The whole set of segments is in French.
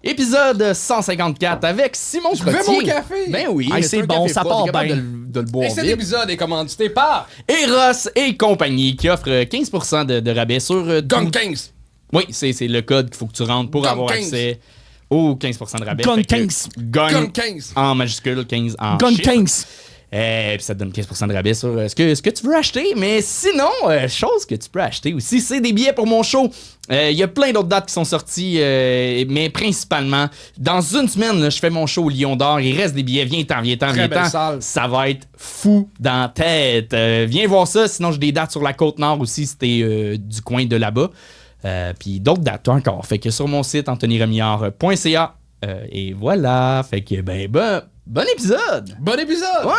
Épisode 154 avec Simon Trottier. Je veux mon café! Ben oui, Hey, c'est bon, ça part bien. De le boire Et cet vite. épisode est commandité par Eros et compagnie qui offre 15% de rabais sur... Gun 15. Oui, c'est le code qu'il faut que tu rentres pour Gun avoir 15. accès au 15% de rabais. Gun Fait que 15. Gun 15. En majuscule, 15 en Gun chiffres. 15. Puis ça te donne 15% de rabais sur ce que tu veux acheter. Mais sinon, chose que tu peux acheter aussi, c'est des billets pour mon show. Il y a plein d'autres dates qui sont sorties, mais principalement, dans une semaine, là, je fais mon show au Lion d'Or. Il reste des billets. Viens-t'en. Très belle salle. Ça va être fou dans la tête. Viens voir ça. Sinon, j'ai des dates sur la Côte-Nord aussi, si t'es du coin de là-bas. Puis d'autres dates encore. Fait que sur mon site, anthonyremillard.ca. Et voilà. Fait que, bon épisode! Bon épisode! Ouais!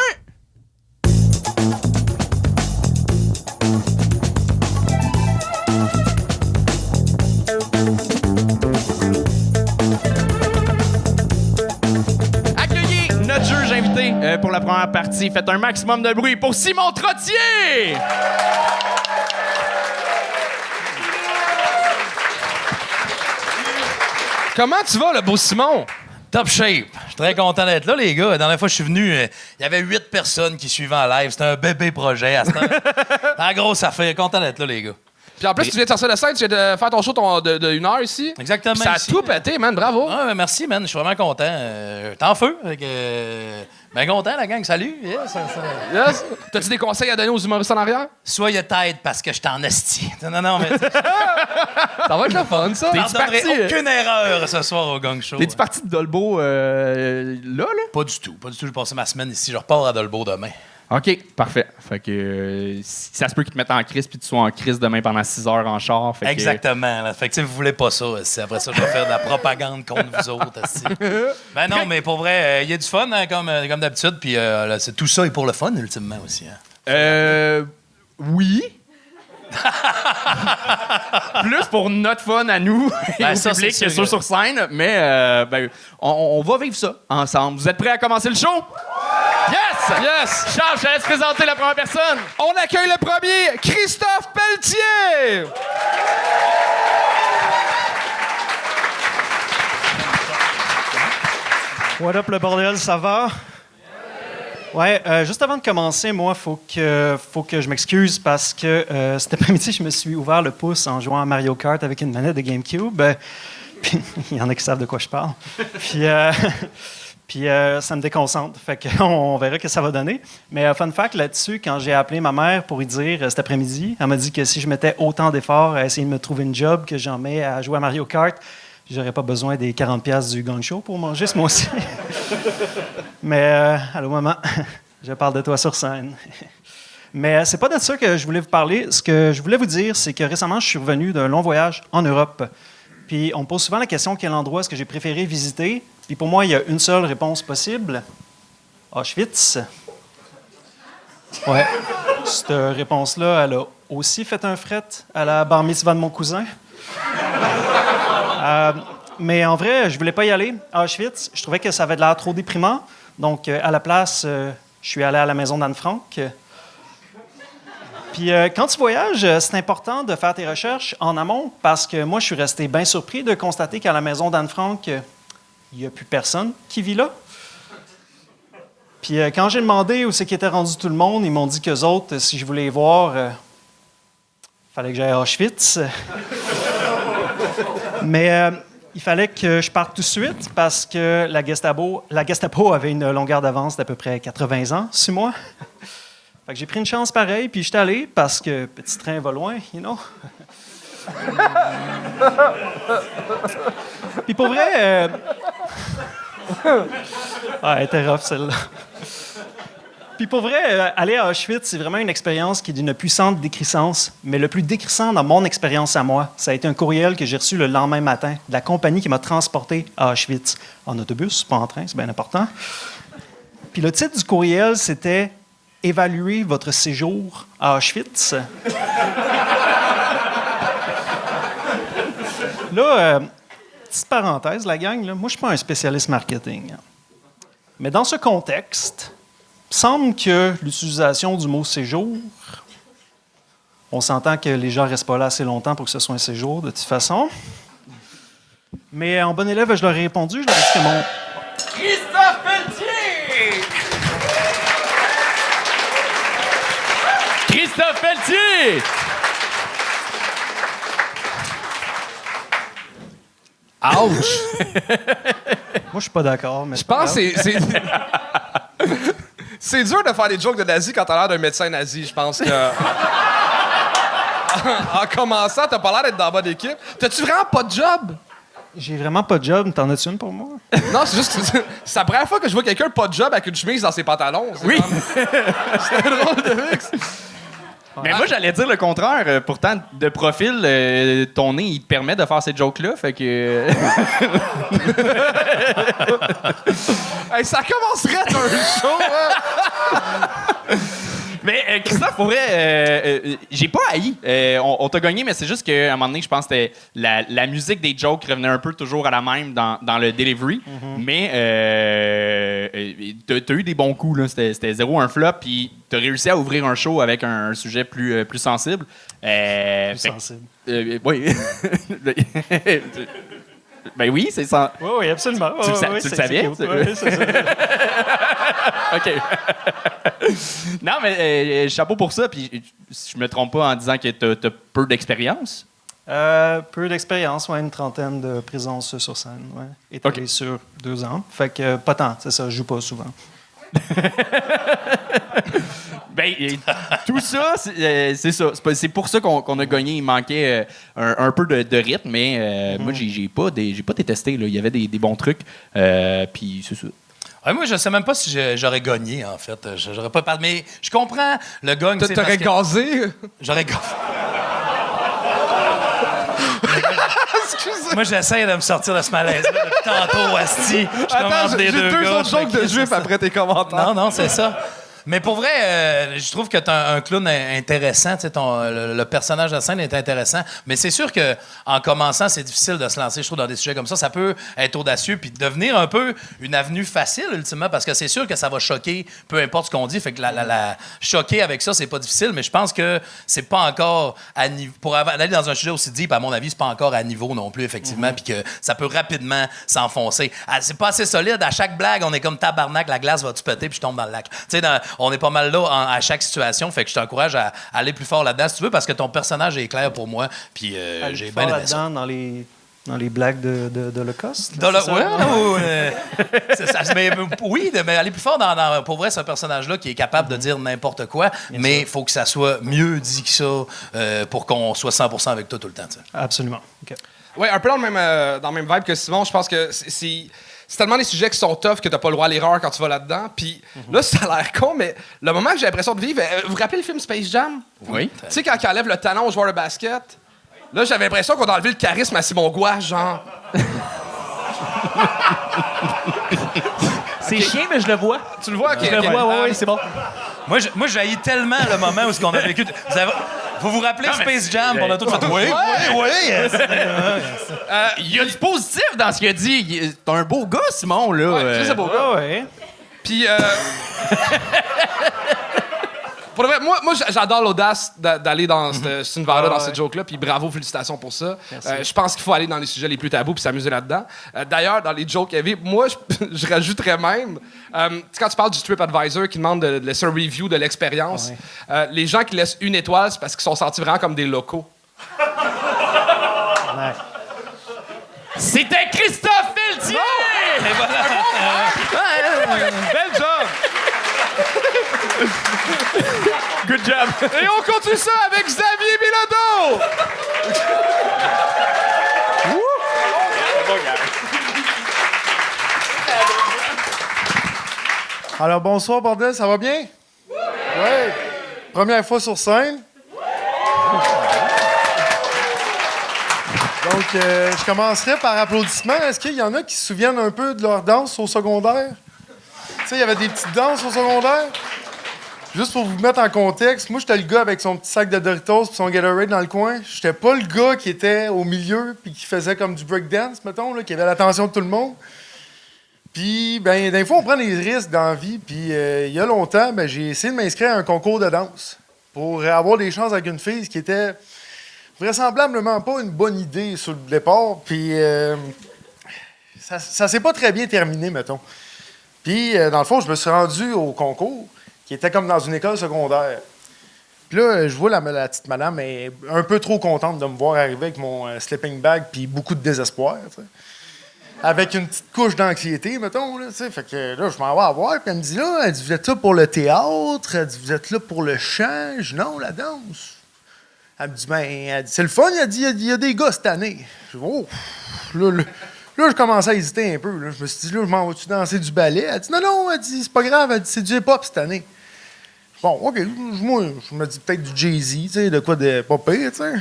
Accueillez notre juge invité pour la première partie. Faites un maximum de bruit pour Simon Trottier! Comment tu vas, le beau Simon? Top shape. Je suis très content d'être là, les gars. La dernière fois que je suis venu, il y avait 8 personnes qui suivaient en live. C'était un bébé projet. C'était en grosse affaire. Content d'être là, les gars. Puis en plus, tu viens de sortir de scène, tu viens de faire ton show de 1 heure ici. Exactement. Puis ça a ici. tout pété, man. Bravo. Ah, merci, man. Je suis vraiment content. T'es en feu. Ben content, la gang. Salut. Yeah, Yes. T'as-tu des conseils à donner aux humoristes en arrière? Soyez tête parce que je t'en esti. Non, mais Ça va être le fun, ça. je parti, aucune erreur ce soir au Gang Show. T'es-tu parti de Dolbeau là? Pas du tout. Pas du tout. J'ai passé ma semaine ici. Je repars à Dolbeau demain. OK, parfait. Fait que ça se peut qu'ils te mettent en crise puis tu sois en crise demain pendant 6 heures en char. Fait que, Exactement. Là. Fait que si vous voulez pas ça, après ça, je vais faire de la propagande contre vous autres. esti. Ben non, mais pour vrai, il y a du fun, hein, comme d'habitude. Puis tout ça est pour le fun, ultimement, aussi. Hein. Oui. Plus pour notre fun à nous et Ben, au ça, public c'est que sûr. ceux sur scène, mais on va vivre ça ensemble. Vous êtes prêts à commencer le show? Yes! Yes! Charles, je te laisse présenter la première personne. On accueille le premier, Christophe Pelletier! What up le bordel, ça va? Ouais, juste avant de commencer, moi, faut que je m'excuse parce que cet après-midi, je me suis ouvert le pouce en jouant à Mario Kart avec une manette de GameCube. Puis, il y en a qui savent de quoi je parle. Puis ça me déconcentre. Fait qu'on verra ce que ça va donner. Mais fun fact là-dessus, quand j'ai appelé ma mère pour lui dire cet après-midi, elle m'a dit que si je mettais autant d'efforts à essayer de me trouver une job que j'en mets à jouer à Mario Kart, j'aurais pas besoin des 40$ du Gang Show pour manger ce mois-ci. Mais, allô, maman, je parle de toi sur scène. Mais c'est pas de ça que je voulais vous parler. Ce que je voulais vous dire, c'est que récemment, je suis revenu d'un long voyage en Europe. Puis on me pose souvent la question quel endroit est-ce que j'ai préféré visiter. Puis pour moi, il y a une seule réponse possible. Auschwitz. Ouais. Cette réponse-là, elle a aussi fait un fret à la bar mitzvah de mon cousin. Mais en vrai, je voulais pas y aller à Auschwitz. Je trouvais que ça avait de l'air trop déprimant. Donc, à la place, je suis allé à la maison d'Anne Frank. Puis, quand tu voyages, c'est important de faire tes recherches en amont parce que moi, je suis resté bien surpris de constater qu'à la maison d'Anne Frank, il n'y a plus personne qui vit là. Puis, quand j'ai demandé où c'est qu'était rendu tout le monde, ils m'ont dit qu'eux autres, si je voulais les voir, fallait que j'aille à Auschwitz. Mais il fallait que je parte tout de suite parce que la Gestapo avait une longueur d'avance d'à peu près 80 ans sur moi. Fait que j'ai pris une chance pareille, puis j'étais allé parce que petit train va loin, you know. Puis pour vrai... elle était rough, celle-là. Puis pour vrai, aller à Auschwitz, c'est vraiment une expérience qui est d'une puissante décriscence. Mais le plus décrissant dans mon expérience à moi, ça a été un courriel que j'ai reçu le lendemain matin de la compagnie qui m'a transporté à Auschwitz. En autobus, pas en train, c'est bien important. Puis le titre du courriel, c'était « Évaluer votre séjour à Auschwitz ». Là, petite parenthèse, la gang, là, moi, je ne suis pas un spécialiste marketing. Mais dans ce contexte, il semble que l'utilisation du mot « séjour », on s'entend que les gens ne restent pas là assez longtemps pour que ce soit un séjour, de toute façon. Mais en bon élève, je leur ai répondu, je leur ai dit que mon... Christophe Pelletier! Christophe Pelletier! Ouch! Moi, je suis pas d'accord, mais... Je pense que c'est... C'est dur de faire des jokes de nazi quand t'as l'air d'un médecin nazi, je pense que... En commençant, t'as pas l'air d'être dans la bonne équipe. T'as-tu vraiment pas de job? J'ai vraiment pas de job. T'en as-tu une pour moi? Non, c'est juste que c'est la première fois que je vois quelqu'un pas de job avec une chemise dans ses pantalons. Oui. C'est drôle de mix. Mais moi, j'allais dire le contraire. Pourtant, de profil, ton nez, il te permet de faire ces jokes-là. Fait que. Hey, ça commencerait à être un show, hein? Mais Christophe, pour vrai, j'ai pas haï. On t'a gagné, mais c'est juste qu'à un moment donné, je pense que c'était la musique des jokes revenait un peu toujours à la même dans le delivery. Mais t'as eu des bons coups. Là. C'était zéro un flop. Puis t'as réussi à ouvrir un show avec un sujet plus sensible. Sensible. Oui. Ben oui, c'est ça. Oui, oui, absolument. Tu le c'est savais? cute. Oui, c'est ça. OK. Non, mais chapeau pour ça. Puis je me trompe pas en disant que t'as peu d'expérience. Peu d'expérience, ouais, une trentaine de présences sur scène, ouais. Étalé sur 2 ans. Fait que pas tant, c'est ça, je joue pas souvent. Ben, tout ça, c'est ça. C'est pour ça qu'on a gagné. Il manquait un peu de rythme, mais moi, j'ai pas détesté. Là. Il y avait des bons trucs. Puis c'est ça. Ouais, moi, je sais même pas si j'aurais gagné, en fait. J'aurais pas parlé. Mais je comprends le gagne. T'aurais gazé? J'aurais gazé. Moi, j'essaie de me sortir de ce malaise-là depuis tantôt, asti. Attends, j'ai 2 autres jokes de juifs après tes commentaires. Non, c'est ça. Mais pour vrai, je trouve que tu as un clown intéressant. Le personnage de scène est intéressant. Mais c'est sûr que en commençant, c'est difficile de se lancer, je trouve, dans des sujets comme ça. Ça peut être audacieux puis devenir un peu une avenue facile, ultimement, parce que c'est sûr que ça va choquer, peu importe ce qu'on dit. Fait que la choquer avec ça, c'est pas difficile. Mais je pense que c'est pas encore à niveau. Pour aller dans un sujet aussi deep, à mon avis, c'est pas encore à niveau non plus, effectivement. Puis que ça peut rapidement s'enfoncer. C'est pas assez solide. À chaque blague, on est comme tabarnak, la glace va-tu péter puis je tombe dans le lac. Tu sais, on est pas mal là à chaque situation. Fait que je t'encourage à aller plus fort là-dedans si tu veux, parce que ton personnage est clair pour moi. Puis j'ai bien aimé ça. Dans les blagues d'Holocauste? Oui, mais aller plus fort pour vrai, c'est un personnage-là qui est capable de dire n'importe quoi, mais il faut que ça soit mieux dit que ça pour qu'on soit 100% avec toi tout le temps. T'sais. Absolument. Okay. Oui, un peu dans le même vibe que Simon. Je pense que c'est tellement des sujets qui sont tough que t'as pas le droit à l'erreur quand tu vas là-dedans. Puis là, ça a l'air con, mais le moment que j'ai l'impression de vivre... vous vous rappelez le film Space Jam? Oui. Tu sais, quand il enlève le talon au joueur de basket? Là, j'avais l'impression qu'on a enlevé le charisme à Simon Gouache, genre... C'est chiant, mais je le vois. Tu le vois? Okay, je le vois, oui, c'est bon. Moi, j'haïs tellement le moment où on a vécu... Vous vous rappelez Space Jam? On a tout fait... Oui. Il y a du positif dans ce qu'il a dit. T'es un beau gars, Simon, là. Ouais, c'est beau gars. Ouais. Puis... Pour le vrai, moi j'adore l'audace d'aller dans cet univers-là, dans cette joke-là, puis bravo, félicitations pour ça. Je pense qu'il faut aller dans les sujets les plus tabous puis s'amuser là-dedans. D'ailleurs, dans les jokes qu'il y avait, moi, je rajouterais même, quand tu parles du TripAdvisor qui demande de laisser un review de l'expérience, les gens qui laissent 1 étoile, c'est parce qu'ils sont sentis vraiment comme des locaux. Ouais. C'était Christophe Pelletier! Et voilà. Bel job! Good job! Et on continue ça avec Xavier Bilodeau! Alors, bonsoir, bordel, ça va bien? Oui! Première fois sur scène? Donc, je commencerai par applaudissement. Est-ce qu'il y en a qui se souviennent un peu de leur danse au secondaire? Tu sais, il y avait des petites danses au secondaire? Juste pour vous mettre en contexte, moi, j'étais le gars avec son petit sac de Doritos et son Gatorade dans le coin. J'étais pas le gars qui était au milieu puis qui faisait comme du breakdance, mettons, là, qui avait l'attention de tout le monde. Puis, ben, des fois, on prend des risques dans la vie. Puis, il y a longtemps, ben, j'ai essayé de m'inscrire à un concours de danse pour avoir des chances avec une fille, ce qui était vraisemblablement pas une bonne idée sur le départ. Puis, ça s'est pas très bien terminé, mettons. Puis, dans le fond, je me suis rendu au concours, qui était comme dans une école secondaire. Puis là, je vois la petite madame est un peu trop contente de me voir arriver avec mon sleeping bag puis beaucoup de désespoir, tu sais. Avec une petite couche d'anxiété, mettons, là, tu sais. Fait que là, je m'en vais à voir, puis elle me dit, là, elle dit, vous êtes là pour le théâtre? Elle dit, vous êtes là pour le chant? Je dis, non, la danse. Elle me dit, ben, elle dit, c'est le fun, elle dit, il y a des gars cette année. Je dis, oh, là, je commençais à hésiter un peu, là. Je me suis dit, là, je m'en vais-tu danser du ballet? Elle dit, non, elle dit, c'est pas grave, elle dit, c'est du hip-hop cette année. Bon, OK, moi, je me dis peut-être du Jay-Z, tu sais, de quoi de pas pire, tu sais.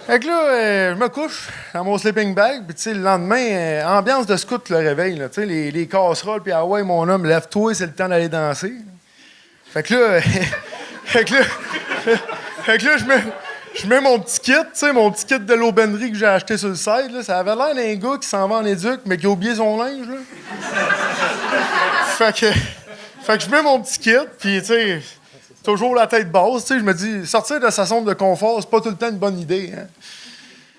Fait que là, je me couche dans mon sleeping bag, puis tu sais, le lendemain, ambiance de scout, le réveil, là, tu sais, les casseroles, puis ah ouais, mon homme, lève-toi, c'est le temps d'aller danser. Fait que là, fait que là, je mets mon petit kit, tu sais, mon petit kit de l'aubainerie que j'ai acheté sur le site, là, ça avait l'air d'un gars qui s'en va en éduc, mais qui a oublié son linge, là. Fait que je mets mon petit kit, puis tu sais, toujours la tête basse, tu sais, je me dis, sortir de sa zone de confort, c'est pas tout le temps une bonne idée, hein.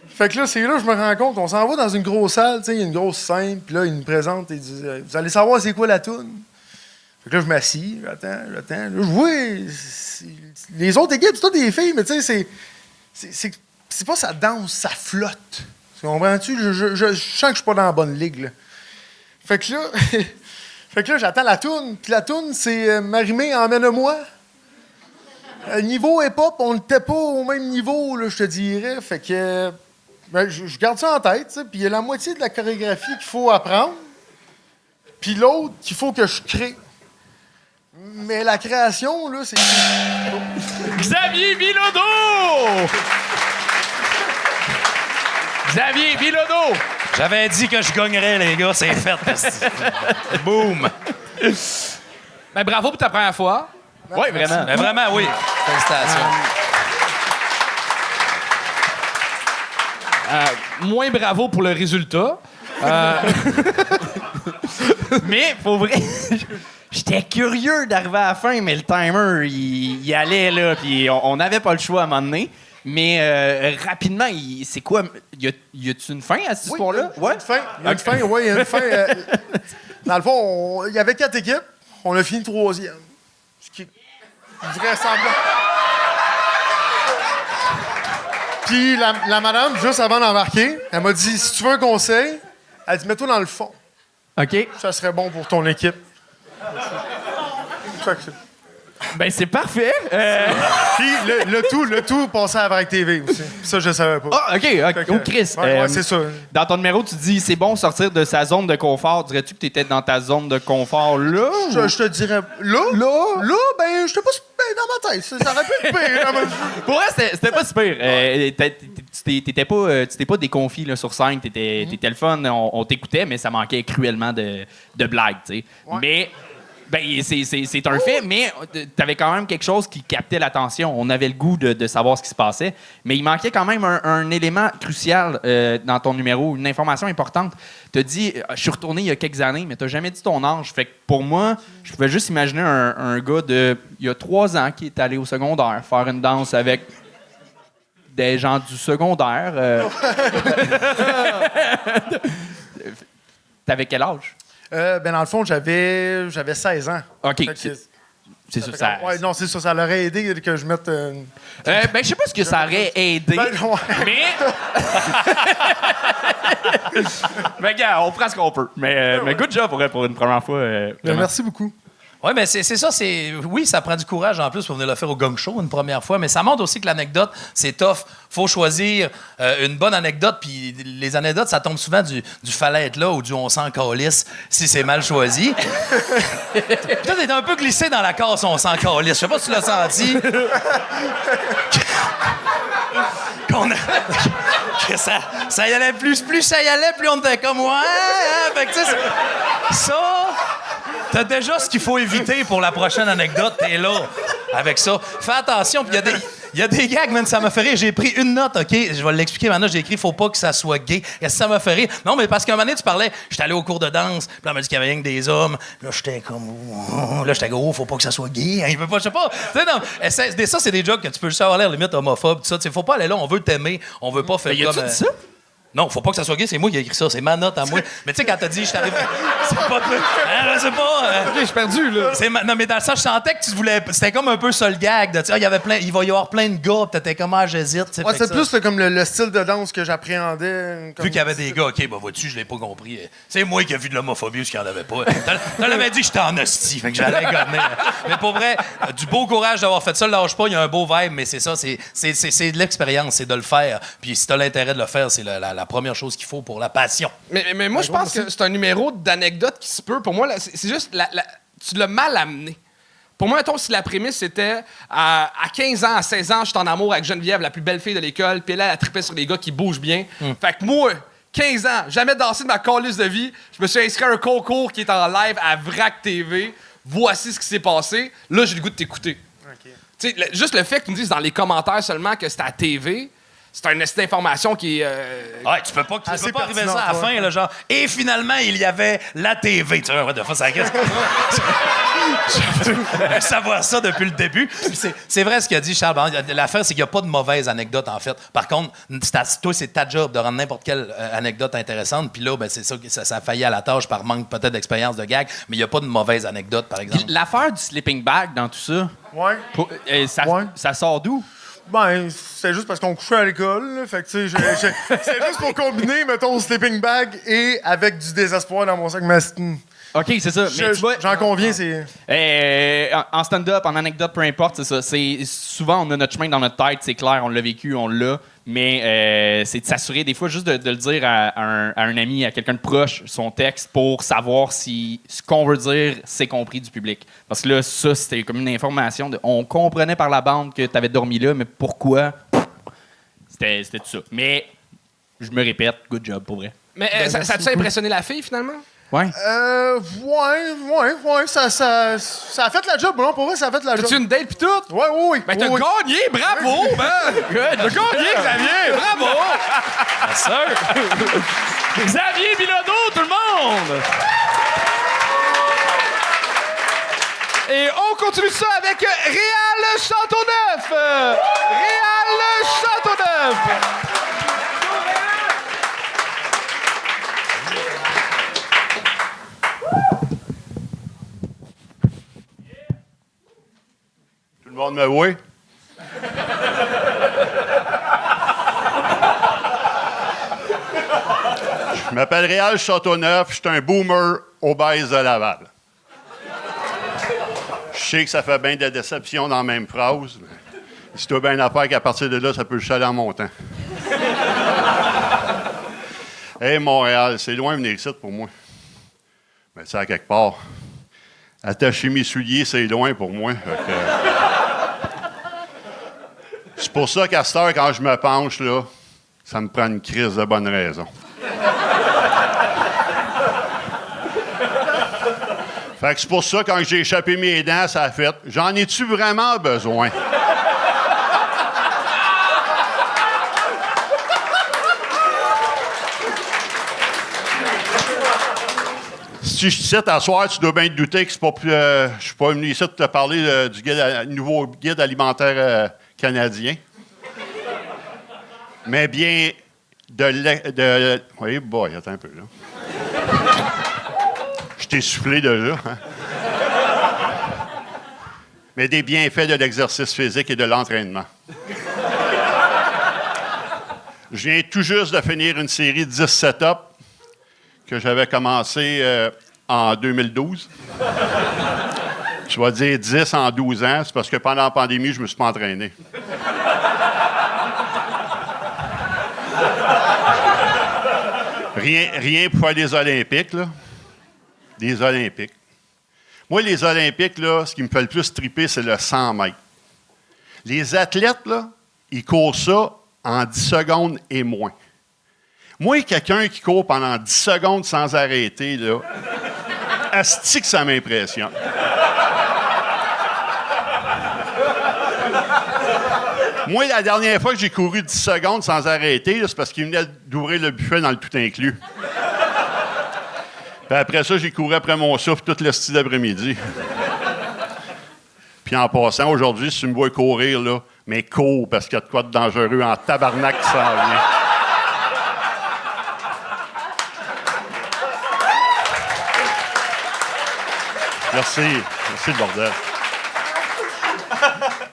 Fait que là, c'est là que je me rends compte, on s'en va dans une grosse salle, tu sais, il y a une grosse scène, puis là, il me présente, il dit, vous allez savoir c'est quoi la toune. Fait que là, je m'assis, j'attends. Là, je vois, les autres équipes, c'est toutes des filles, mais tu sais, c'est pas ça danse, ça flotte. Tu comprends-tu? Je sens que je suis pas dans la bonne ligue, là. Fait que là, j'attends la toune. Puis la toune, c'est Marimé, emmène-moi. Niveau hip-hop, on n'était pas au même niveau, là, je te dirais. Fait que ben, je garde ça en tête. Puis il y a la moitié de la chorégraphie qu'il faut apprendre. Puis l'autre qu'il faut que je crée. Mais la création, là, c'est... Xavier Bilodeau! Xavier Bilodeau! J'avais dit que je gagnerais, les gars. C'est fait. Boum! Ben, bravo pour ta première fois. Oui, vraiment. Mais vraiment, oui. Félicitations. Moins bravo pour le résultat. Mais, pour vrai, j'étais curieux d'arriver à la fin, mais le timer, il allait, là, puis on n'avait pas le choix à un moment donné. Mais rapidement, c'est quoi? Y a-tu une fin à ce sport-là? Il y a une fin. Il y a une fin, oui, il y a une fin. Dans le fond, il y avait 4 équipes. On a fini 3e. Ce qui est vraisemblable. Puis la madame, juste avant d'embarquer, elle m'a dit, si tu veux un conseil, elle dit, mets-toi dans le fond. OK. Ça serait bon pour ton équipe. Ben, c'est parfait. Puis le tout passait à Vrac TV aussi. Ça, je savais pas. Ah, OK. Oh, Chris. Ouais, c'est ça. Dans ton numéro, tu dis c'est bon sortir de sa zone de confort. Dirais-tu que tu étais dans ta zone de confort là? Je te dirais. Là, ben, je t'ai pas. Ben, dans ma tête. Ça aurait pu être pire. Pour vrai, c'était pas super. Tu t'es pas déconfit là, sur scène. T'étais le fun. On t'écoutait, mais ça manquait cruellement de blagues, tu sais. Ouais. Mais. Ben, c'est un fait, mais t'avais quand même quelque chose qui captait l'attention. On avait le goût de savoir ce qui se passait. Mais il manquait quand même un élément crucial dans ton numéro, une information importante. T'as dit, je suis retourné il y a quelques années, mais t'as jamais dit ton âge. Fait que pour moi, je pouvais juste imaginer un gars de il y a 3 ans qui est allé au secondaire faire une danse avec des gens du secondaire. T'avais quel âge? Ben, dans le fond, j'avais 16 ans. OK. C'est ça. Ouais, non, c'est ça. Ça l'aurait aidé que je mette. Ben, je sais pas ce que ça aurait aidé. Ben, ouais. Mais. Mais, gars, on prend ce qu'on peut. Mais good job pour une première fois. Ben, merci beaucoup. Oui, mais c'est ça. Oui, ça prend du courage en plus pour venir le faire au Gong Show une première fois, mais ça montre aussi que l'anecdote, c'est tough. Faut choisir une bonne anecdote, puis les anecdotes, ça tombe souvent du fallait être là ou du on s'en calisse si c'est mal choisi. Puis toi, t'es un peu glissé dans la case on s'en calisse. Je sais pas si tu l'as senti. Que ça y allait plus ça y allait, plus on était comme ouais. Fait que tu sais, ça. T'as déjà ce qu'il faut éviter pour la prochaine anecdote. T'es là avec ça. Fais attention. Puis il y a des gags, man, ça m'a fait rire. J'ai pris une note, OK? Je vais l'expliquer maintenant. J'ai écrit « Faut pas que ça soit gay ». Est-ce que ça m'a fait rire? Non, mais parce qu'à un moment donné, tu parlais, j'étais allé au cours de danse, puis là, on m'a dit qu'il y avait rien que des hommes. Là, j'étais comme... Là, j'étais gros, faut pas que ça soit gay. Hein, il veut pas, je sais pas. Tu sais, non, ça, c'est des jokes que tu peux juste avoir l'air limite homophobe. Tout ça. T'sais, faut pas aller là. On veut t'aimer. On veut pas faire comme... comme... ça? Non, faut pas que ça soit gay, c'est moi qui ai écrit ça, c'est ma note à moi. Mais tu sais, quand t'as dit, je t'arrive. C'est pas toi. Hein, je sais pas. OK, je suis perdu, là. Non, mais dans le sens, je sentais que tu voulais. C'était comme un peu ça le gag. De, il va y avoir plein de gars, pis t'étais comme, j'hésite. Ouais, c'est plus comme le style de danse que j'appréhendais. Vu qu'il y avait des gars, OK, bah, vois-tu, je l'ai pas compris. C'est moi qui ai vu de l'homophobie, ce qu'il n'y en avait pas. T'en avais dit que j'étais en hostie, fait que j'allais gonner. Mais pour vrai, du beau courage d'avoir fait ça, lâche pas, il y a un beau vibe, mais c'est ça, c'est de l'expérience, c'est de le faire. Puis si t'as l'intérêt de le faire, c'est la première chose qu'il faut pour la passion. Mais moi, je pense que c'est un numéro d'anecdotes qui se peut. Pour moi, là, c'est juste... tu l'as mal amené. Pour moi, mettons, si la prémisse c'était à 15 ans, à 16 ans, je suis en amour avec Geneviève, la plus belle fille de l'école, puis elle trippait sur les gars qui bougent bien. Fait que moi, 15 ans, jamais dansé de ma calice de vie, je me suis inscrit à un concours qui est en live à VRAC TV. Voici ce qui s'est passé. Là, j'ai le goût de t'écouter. Okay. Tu sais, juste le fait que tu me dises dans les commentaires seulement que c'est à TV... C'est un essai d'information qui est... Ouais, tu peux pas arriver ça à la fin, là, genre... Et finalement, il y avait la TV. Tu vois, what the fuck, ça qu'est-ce je veux savoir ça depuis le début. C'est vrai ce qu'a dit Charles. L'affaire, c'est qu'il n'y a pas de mauvaise anecdote, en fait. Par contre, toi, c'est ta job de rendre n'importe quelle anecdote intéressante. Puis là, ben, c'est ça a failli à la tâche par manque peut-être d'expérience de gag. Mais il n'y a pas de mauvaise anecdote, par exemple. L'affaire du sleeping bag dans tout ça, ça sort d'où? Ben, c'est juste parce qu'on couchait à l'école. Là. Fait que, tu sais, c'est juste pour combiner, mettons, le sleeping bag et avec du désespoir dans mon sac mastin. OK, c'est ça. J'en conviens, c'est... En stand-up, en anecdote, peu importe, c'est ça. Souvent, on a notre chemin dans notre tête, c'est clair, on l'a vécu, on l'a. Mais c'est de s'assurer, des fois, juste de le dire à un ami, à quelqu'un de proche, son texte, pour savoir si ce qu'on veut dire, c'est compris du public. Parce que là, ça, c'était comme une information. On comprenait par la bande que tu avais dormi là, mais pourquoi? C'était tout ça. Mais, je me répète, good job, pour vrai. Mais ça a-tu impressionné la fille, finalement? Ouais. Ouais. Ça a fait la job, non? Pour vrai, ça a fait la job. T'as-tu une date pis tout? Oui. Ben, t'as gagné, bravo, man! Good. T'as gagné, Xavier, bravo! Bien sûr! Xavier Bilodeau, tout le monde! Et on continue ça avec Réal Châteauneuf! Réal Châteauneuf! Tout le monde me voit? Je m'appelle Réal Châteauneuf, je suis un boomer obèse de Laval. Je sais que ça fait bien de déception dans la même phrase, mais c'est tout bien affaire qu'à partir de là, ça peut juste aller en montant. Hey, Montréal, c'est loin de venir ici pour moi. Mais c'est à quelque part. Attacher mes souliers, c'est loin pour moi. C'est pour ça qu'à cette heure, quand je me penche, là, ça me prend une crise de bonne raison. Fait que c'est pour ça, quand j'ai échappé mes dents, ça a fait. J'en ai-tu vraiment besoin? Si je te cite à soir, tu dois bien te douter que c'est pas plus, je suis pas venu ici te parler du nouveau guide alimentaire canadien. Mais bien oui, boy, attends un peu, là. Je t'ai soufflé déjà. Hein? Mais des bienfaits de l'exercice physique et de l'entraînement. Je viens tout juste de finir une série de 10 setups que j'avais commencé en 2012. Je vais dire 10 en 12 ans, c'est parce que pendant la pandémie, je ne me suis pas entraîné. Rien pour faire les Olympiques, là. Des Olympiques. Moi, les Olympiques, là, ce qui me fait le plus triper, c'est le 100 mètres. Les athlètes, là, ils courent ça en 10 secondes et moins. Moi, quelqu'un qui court pendant 10 secondes sans arrêter, là, asti que ça m'impressionne. Moi, la dernière fois que j'ai couru 10 secondes sans arrêter, là, c'est parce qu'il venait d'ouvrir le buffet dans le tout inclus. Puis après ça, j'ai couru après mon souffle toute le style d'après-midi. Puis en passant, aujourd'hui, si tu me vois courir, là, mais cours parce qu'il y a de quoi de dangereux en tabarnak qui s'en vient. Merci. Merci, le bordel.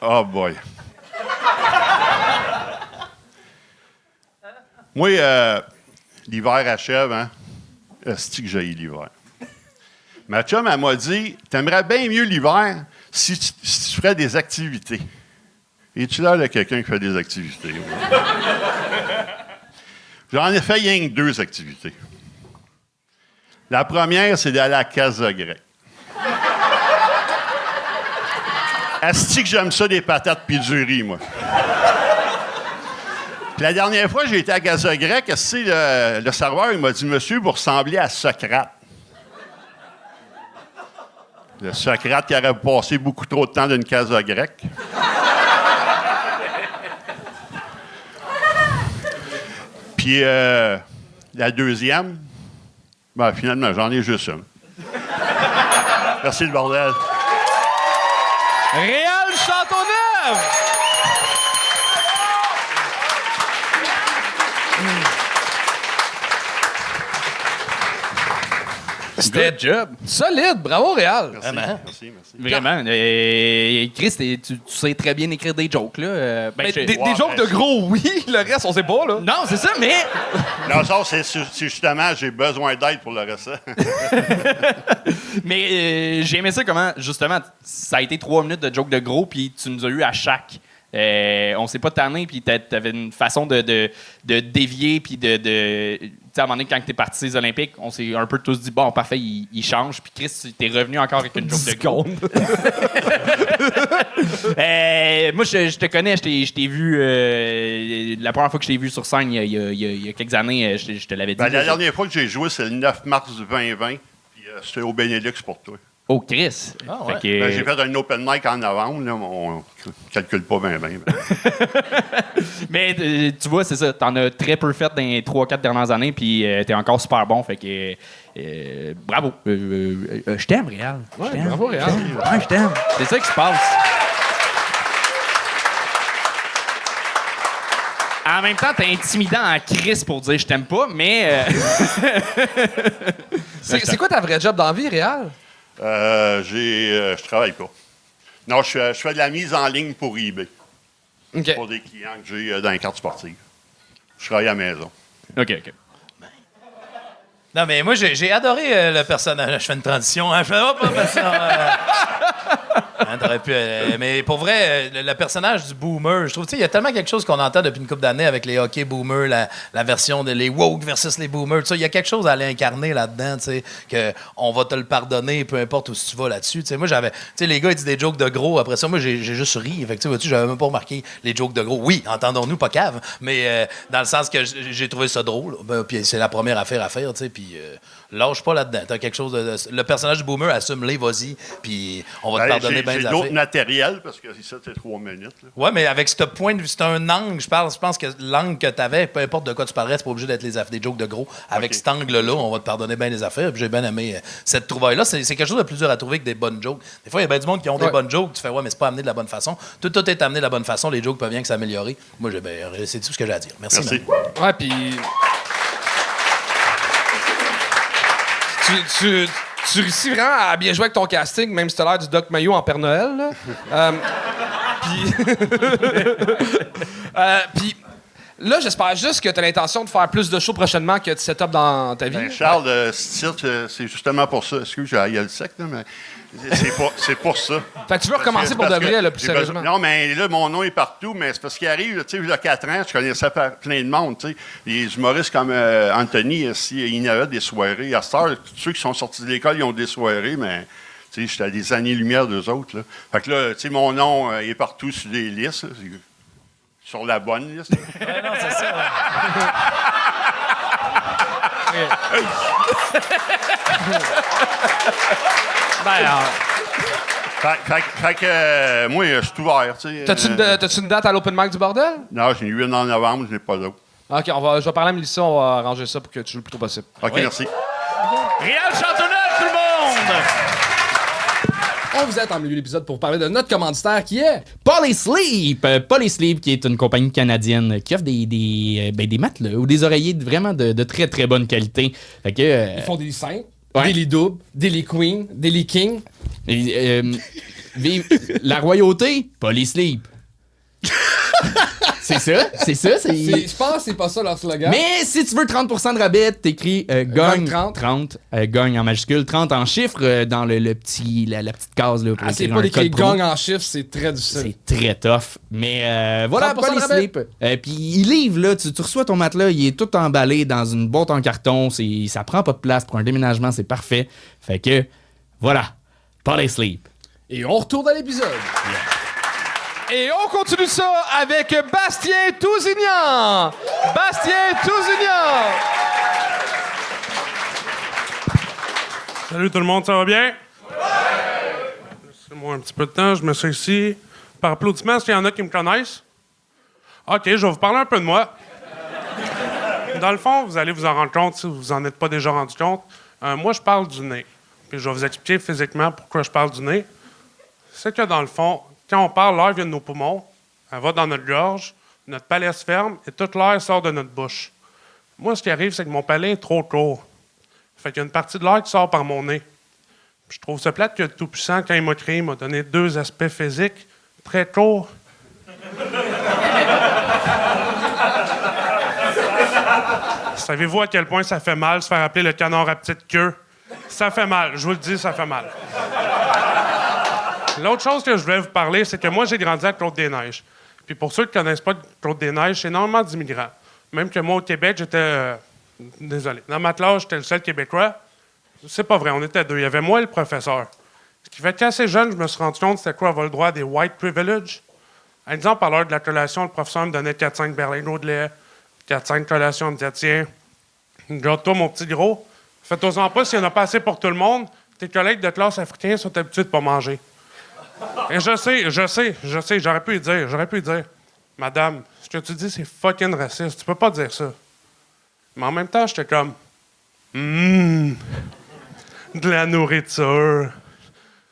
Oh boy. Moi, l'hiver achève, hein? C'est que j'ai l'hiver. Ma chum, elle m'a dit, t'aimerais bien mieux l'hiver si tu ferais des activités. Es-tu l'air de quelqu'un qui fait des activités? Ouais? J'en ai fait rien que 2 activités. La première, c'est d'aller à la Casa Grecque. Asti que j'aime ça, des patates pis du riz, moi. Puis la dernière fois, j'ai été à Casa Grecque, le serveur, il m'a dit, monsieur, vous ressemblez à Socrate. Le Socrate qui aurait passé beaucoup trop de temps dans une Casa Grecque. Puis la deuxième, ben, finalement, j'en ai juste une. Merci, le bordel. Réal Châteauneuf! C'était job. Solide, bravo Réal. Merci, Vraiment? merci. Vraiment. Chris, tu sais très bien écrire des jokes, là. Mais des jokes de gros, oui. Le reste, on sait pas, là. Non, c'est ça, mais... Non, ça, c'est justement, j'ai besoin d'aide pour le reste. Mais j'ai aimé ça comment, justement, ça a été 3 minutes de jokes de gros, puis tu nous as eu à chaque. On s'est pas tanné, puis t'avais une façon de dévier, puis tu sais, à un moment donné, quand t'es parti des Olympiques, on s'est un peu tous dit, bon, parfait, il change, puis Chris, t'es revenu encore avec une joke de gros. Moi, je te connais, je t'ai vu, la première fois que je t'ai vu sur scène, il y a quelques années, je te l'avais dit. Ben, la dernière fois que j'ai joué, c'est le 9 mars 2020, puis c'était au Benelux pour toi. Oh, Chris! Ah, ouais. Fait que, Ben, j'ai fait un open mic en novembre, là, on calcule pas bien. Mais tu vois, c'est ça. T'en as très peu fait dans les 3-4 dernières années, puis t'es encore super bon. Fait que bravo. Je t'aime, Réal. Ouais, bravo Réal. Ouais, je t'aime. C'est ça qui se passe. En même temps, t'es intimidant en crise pour dire je t'aime pas, mais. C'est quoi ta vraie job dans la vie, Réal? Je travaille pas. Non, je fais de la mise en ligne pour eBay. OK. Pour des clients que j'ai dans les cartes sportives. Je travaille à la maison. OK. Non, mais moi, j'ai adoré le personnage. Je fais une transition. Hein? Je fais, hop, t'aurais pu, mais pour vrai, le personnage du boomer, je trouve, il y a tellement quelque chose qu'on entend depuis une couple d'années avec les hockey boomers, la version de les woke versus les boomers. Il y a quelque chose à l'incarner là-dedans, qu'on va te le pardonner, peu importe où tu vas là-dessus. Moi, j'avais, les gars, ils disent des jokes de gros. Après ça, moi, j'ai juste ri. Fait que, vois-tu, j'avais même pas remarqué les jokes de gros. Oui, entendons-nous, pas cave, mais dans le sens que j'ai trouvé ça drôle. Puis c'est la première affaire à faire, puis lâche pas là-dedans. T'as quelque chose le personnage du boomer, assume-les, vas-y, puis on va te pardonner bien des affaires. J'ai d'autres matériels, parce que ça, c'est 3 minutes. Là. Ouais, mais avec ce point de vue, c'est un angle, je pense que l'angle que t'avais, peu importe de quoi tu parlerais, c'est pas obligé d'être des jokes de gros. Avec cet angle-là, on va te pardonner bien des affaires, puis j'ai bien aimé cette trouvaille-là. C'est quelque chose de plus dur à trouver que des bonnes jokes. Des fois, il y a bien du monde qui ont des bonnes jokes, tu fais, ouais, mais c'est pas amené de la bonne façon. Tout est amené de la bonne façon, les jokes peuvent bien que s'améliorer. Moi, c'est tout ce que j'ai à dire. Merci. Ouais, puis... Tu réussis vraiment à bien jouer avec ton casting, même si t'as l'air du Doc Mayo en Père Noël. Là. Puis là, j'espère juste que t'as l'intention de faire plus de shows prochainement que de setup dans ta vie. Ben, Charles, c'est justement pour ça. Excuse, il y a le sec, là, mais c'est pour ça. Fait que tu veux recommencer pour de vrai, là, plus sérieusement. Non, mais là, mon nom est partout, mais c'est parce qu'il arrive, tu sais, il y a 4 ans, je connaissais plein de monde, tu sais. Les humoristes comme Anthony, il y avait des soirées. À cette heure, tous ceux qui sont sortis de l'école, ils ont des soirées, mais... Tu sais, j'étais à des années-lumière d'eux autres, là. Fait que là, tu sais, mon nom est partout sur des listes, là. Sur la bonne liste. Ouais, non, c'est ça. Fait que moi, je suis ouvert, tu sais. T'as-tu une date à l'open mic du bordel? Non, j'ai eu une en novembre, je n'ai pas d'autre. OK, je vais parler à Mélissa, on va arranger ça pour que tu joues le plus tôt possible. OK, merci. Réal Châteauneuf, tout le monde! On vous êtes en milieu de l'épisode pour parler de notre commanditaire qui est... Polysleep! Polysleep, qui est une compagnie canadienne qui offre des matelas ou des oreillers vraiment de très, très bonne qualité. Fait que, Ils font des cintres. Ouais. Daily double, daily queen, daily king. Et, vive la royauté, pas les sleep. c'est ça. Je pense que c'est pas ça leur slogan. Mais si tu veux 30% de rabais, t'écris gagne 30. 30. Gagne en majuscule, 30 en chiffres dans la petite case là, pour C'est écrire pas un d'écrire code promo. gang en chiffres, c'est très difficile. C'est très tough. Mais voilà, 30% pas les de rabais. slips. Puis il livre, là. Tu reçois ton matelas, il est tout emballé dans une boîte en carton. Ça prend pas de place pour un déménagement, c'est parfait. Fait que, voilà. Pas les slips. Et on retourne à l'épisode. Et on continue ça avec Bastien Tousignan. Bastien Tousignan. Salut tout le monde, ça va bien? Laissez-moi un petit peu de temps, je me suis ici. Par applaudissement, est-ce qu'il y en a qui me connaissent? OK, je vais vous parler un peu de moi. Dans le fond, vous allez vous en rendre compte si vous en êtes pas déjà rendu compte. Moi, je parle du nez. Puis je vais vous expliquer physiquement pourquoi je parle du nez. C'est que dans le fond, quand on parle, l'air vient de nos poumons, elle va dans notre gorge, notre palais se ferme et tout l'air sort de notre bouche. Moi, ce qui arrive, c'est que mon palais est trop court. Fait qu'il y a une partie de l'air qui sort par mon nez. Puis je trouve ça plate que le Tout-Puissant, quand il m'a créé, il m'a donné 2 aspects physiques très courts. Savez-vous à quel point ça fait mal se faire appeler le canard à petite queue? Ça fait mal, je vous le dis, ça fait mal. L'autre chose que je voulais vous parler, c'est que moi, j'ai grandi à Côte-des-Neiges. Puis pour ceux qui ne connaissent pas Côte-des-Neiges, c'est énormément d'immigrants. Même que moi, au Québec, j'étais... désolé. Dans ma classe, j'étais le seul Québécois. C'est pas vrai, on était 2. Il y avait moi et le professeur. Ce qui fait qu'assez jeune, je me suis rendu compte c'était quoi avoir le droit à des white privilege. Exemple, à l'heure de la collation, le professeur me donnait 4-5 berlingots de lait, 4-5 collations, il me disait, tiens, garde-toi, mon petit gros. Fais-toi-en pas s'il n'y en a pas assez pour tout le monde. Tes collègues de classe africains sont habitués de pas manger. Et je sais, j'aurais pu lui dire, Madame, ce que tu dis, c'est fucking raciste, tu peux pas dire ça. Mais en même temps, j'étais comme, de la nourriture.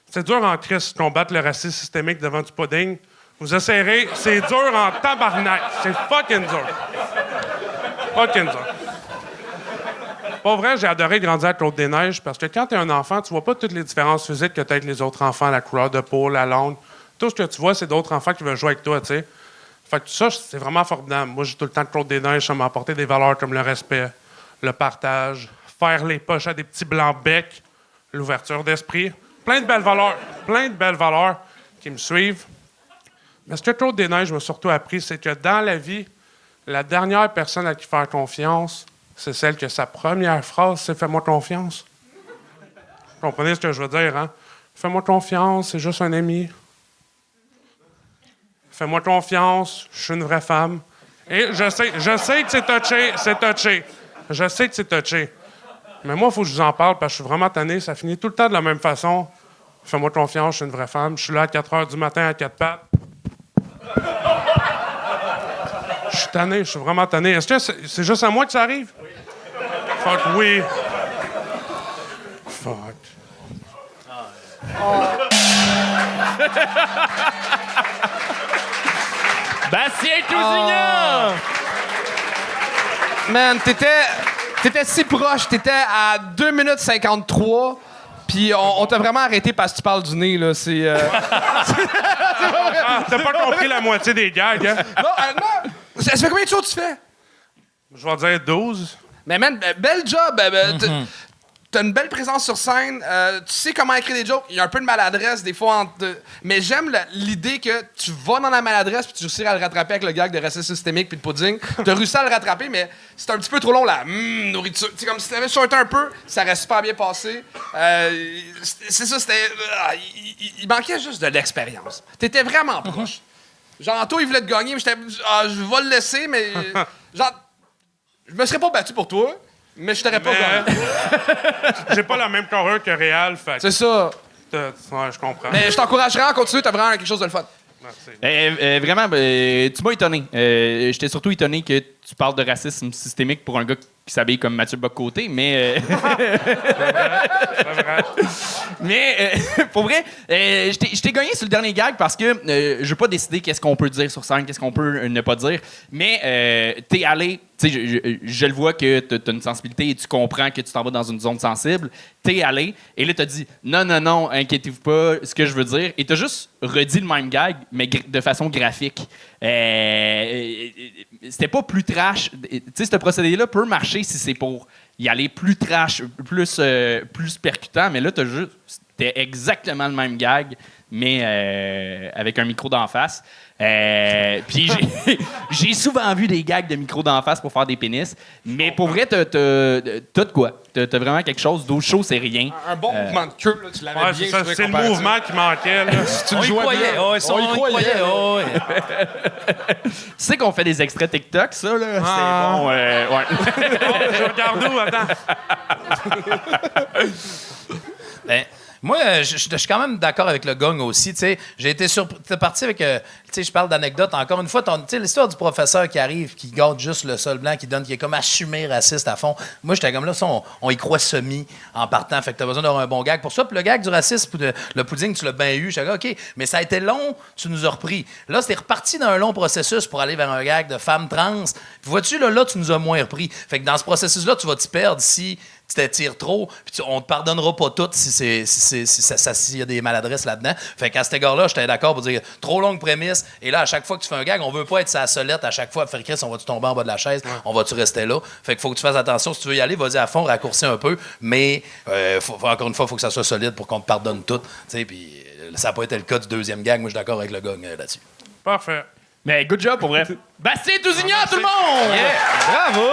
C'est dur en crise de combattre le racisme systémique devant du pudding. Vous essayerez, c'est dur en tabarnak. C'est fucking dur. Fucking dur. Pas vrai, j'ai adoré grandir à Côte-des-Neiges parce que quand t'es un enfant, tu vois pas toutes les différences physiques que t'as avec les autres enfants, la couleur de peau, la langue. Tout ce que tu vois, c'est d'autres enfants qui veulent jouer avec toi, tu sais. Fait que tout ça, c'est vraiment formidable. Moi, j'ai tout le temps de Côte-des-Neiges, ça m'a apporté des valeurs comme le respect, le partage, faire les poches à des petits blancs becs, l'ouverture d'esprit. Plein de belles valeurs qui me suivent. Mais ce que Côte-des-Neiges m'a surtout appris, c'est que dans la vie, la dernière personne à qui faire confiance, c'est celle que sa première phrase, c'est « Fais-moi confiance ». Vous comprenez ce que je veux dire, hein? « Fais-moi confiance, c'est juste un ami. » « Fais-moi confiance, je suis une vraie femme. » Et je sais que c'est touché. Je sais que c'est touché. Mais moi, il faut que je vous en parle parce que je suis vraiment tanné. Ça finit tout le temps de la même façon. « Fais-moi confiance, je suis une vraie femme. Je suis là à 4 h du matin à 4 pattes. » Je suis tanné, je suis vraiment tanné. Est-ce que c'est juste à moi que ça arrive? Oui. Fuck, oui. Fuck. Bastien Tousignan! Man, t'étais si proche. T'étais à 2 minutes 53. Puis on t'a vraiment arrêté parce que tu parles du nez, là. C'est T'as pas compris la moitié des gags, hein? non. Ça fait combien de shows tu fais? Je vais dire 12. Mais man, bel job. T'as une belle présence sur scène. Tu sais comment écrire des jokes. Il y a un peu de maladresse des fois. Mais j'aime l'idée que tu vas dans la maladresse puis tu réussis à le rattraper avec le gag de racisme systémique puis de pudding. T'as réussi à le rattraper, mais c'est un petit peu trop long, la nourriture. C'est comme si t'avais shorté un peu, ça reste super bien passé. C'est ça, c'était... il manquait juste de l'expérience. T'étais vraiment proche. Genre, toi, il voulait te gagner, mais j'étais... je vais le laisser, mais... genre, je me serais pas battu pour toi. Mais je t'aurais pas gagné. J'ai pas la même carrure que Réal, fait C'est ça. ouais, je comprends. Mais je t'encouragerais à continuer, t'as vraiment quelque chose de le fun. Merci. Vraiment, tu m'as étonné. J'étais surtout étonné que tu parles de racisme systémique pour un gars qui s'habille comme Mathieu Bock-Côté, mais... Mais, pour vrai, je t'ai gagné sur le dernier gag parce que je veux pas décider qu'est-ce qu'on peut dire sur scène, qu'est-ce qu'on peut ne pas dire, mais t'es allé... Tu sais, je le vois que t'as une sensibilité et tu comprends que tu t'en vas dans une zone sensible. T'es allé et là, t'as dit « Non, inquiétez-vous pas, ce que je veux dire. » Et t'as juste redit le même gag, mais de façon graphique. C'était pas plus trash. Tu sais, ce procédé-là peut marcher si c'est pour y aller plus trash, plus percutant, mais là, c'était exactement le même gag, mais avec un micro d'en face. Puis j'ai souvent vu des gags de micro d'en face pour faire des pénis, mais pour vrai, t'as de quoi? T'as vraiment quelque chose. D'eau chaud, c'est rien. Un bon mouvement de queue, là, tu l'avais Ouais, bien. c'est le mouvement qui manquait. Là. On y croyait. On y croyait. Tu sais qu'on fait des extraits TikTok, ça, là? Ah. C'est bon, ouais. Je regarde où, attends. Ben, moi, je suis quand même d'accord avec le gong aussi. J'ai été surpris. T'es parti avec. Je parle d'anecdote. Encore une fois, l'histoire du professeur qui arrive, qui garde juste le sol blanc, qui est comme assumé raciste à fond. Moi, j'étais comme là, ça, on y croit semi en partant. Fait que t'as besoin d'avoir un bon gag pour ça. Puis le gag du racisme, le pudding, tu l'as bien eu. J'étais comme, OK, mais ça a été long, tu nous as repris. Là, c'était reparti dans un long processus pour aller vers un gag de femme trans. Puis vois-tu, là, tu nous as moins repris. Fait que dans ce processus-là, tu vas te perdre si tu t'étires trop, puis on te pardonnera pas tout s'il y a des maladresses là-dedans. Fait qu'à cet égard-là, j'étais d'accord pour dire trop longue prémisse, et là, à chaque fois que tu fais un gag, on veut pas être sa solette à chaque fois. Faire Chris, on va-tu tomber en bas de la chaise? On va-tu rester là? Fait qu'il faut que tu fasses attention. Si tu veux y aller, vas-y à fond, raccourcis un peu, mais encore une fois, il faut que ça soit solide pour qu'on te pardonne tout. Puis ça n'a pas été le cas du deuxième gag. Moi, je suis d'accord avec le gong là-dessus. Parfait. Mais good job, pour vrai. Bastien Tousignan, tout le monde! Yeah. Bravo!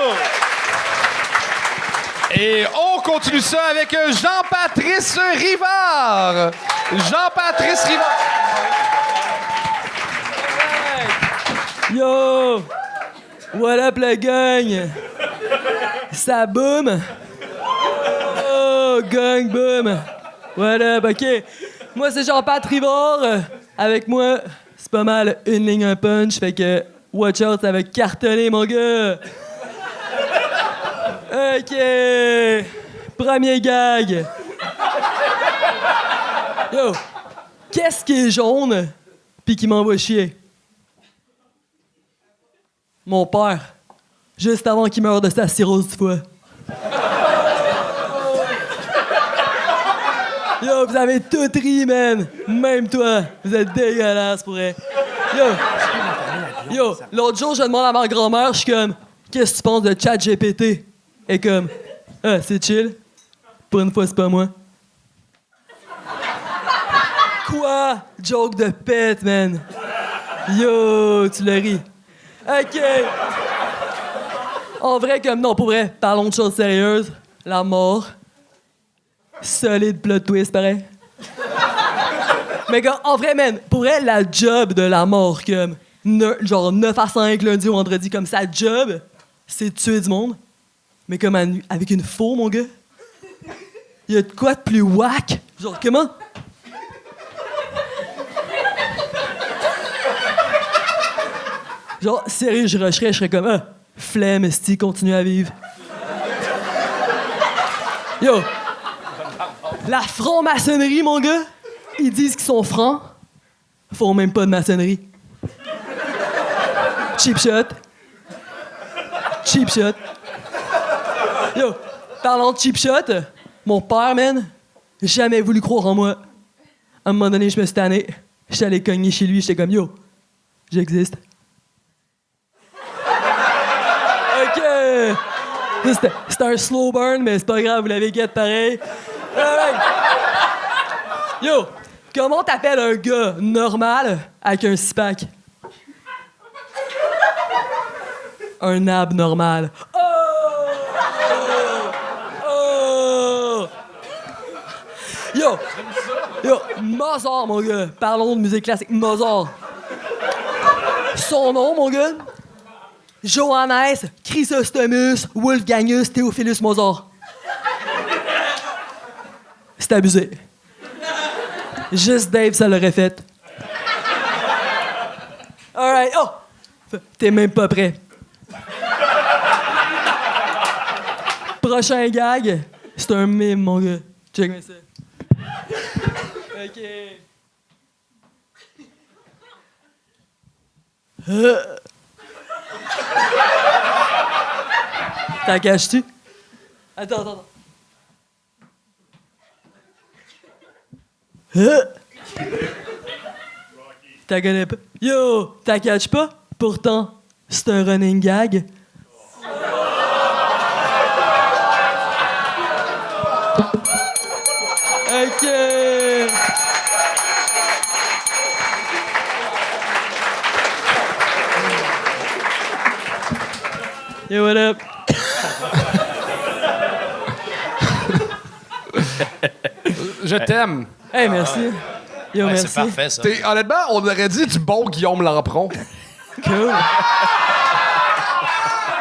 Et on continue ça avec Jean-Patrice Rivard. Jean-Patrice Rivard. Yo! What up, la gang? Ça boom? Oh, gang boom! What up, OK. Moi, c'est Jean-Patrice Rivard. Avec moi, c'est pas mal une ligne, un punch. Fait que, watch out, ça va cartonner, mon gars. OK. Premier gag. Yo, qu'est-ce qui est jaune pis qui m'envoie chier? Mon père, juste avant qu'il meure de sa cirrhose du foie. Yo, vous avez tout ri, man. Même toi, vous êtes dégueulasse pour vrai. Yo, l'autre jour, je demande à ma grand-mère, je suis comme, qu'est-ce que tu penses de ChatGPT? Et comme, ah, c'est chill. Pour une fois, c'est pas moi. Quoi? Joke de pète, man. Yo, tu le ris. OK. En vrai, comme non, pour vrai, parlons de choses sérieuses. La mort. Solide plot twist, pareil. Mais comme, en vrai, man, pour vrai, la job de la mort, comme, genre 9 à 5, lundi ou vendredi, comme sa job, c'est de tuer du monde. Mais comme avec une faux, mon gars. Y a de quoi de plus whack? Genre, comment? Genre, sérieux, je serais comme, ah, flemme, esti, continue à vivre. Yo! La franc-maçonnerie, mon gars, ils disent qu'ils sont francs, font même pas de maçonnerie. Cheap shot. Cheap shot. Yo, parlant de cheap shot, mon père, man, jamais voulu croire en moi. À un moment donné, je me suis tanné. J'étais allé cogner chez lui, j'étais comme, yo, j'existe. OK. C'était un slow burn, mais c'est pas grave, vous l'avez get pareil. Alright. Yo, comment t'appelles un gars normal avec un six-pack? Un abnormal. Yo, Mozart, mon gars. Parlons de musique classique. Mozart. Son nom, mon gars? Johannes Chrysostomus Wolfgangus Theophilus Mozart. C'est abusé. Juste Dave, ça l'aurait fait. Alright. Oh! T'es même pas prêt. Prochain gag, c'est un mime, mon gars. Check-moi ça. OK. T'en caches-tu? Attends. T'en connais pas? Yo, t'en caches pas? Pourtant, c'est un running gag. OK. Yo, what up? Je t'aime. Hey, merci. Yo, merci. C'est parfait, ça. Honnêtement, on aurait dit du bon Guillaume Lampron. Cool.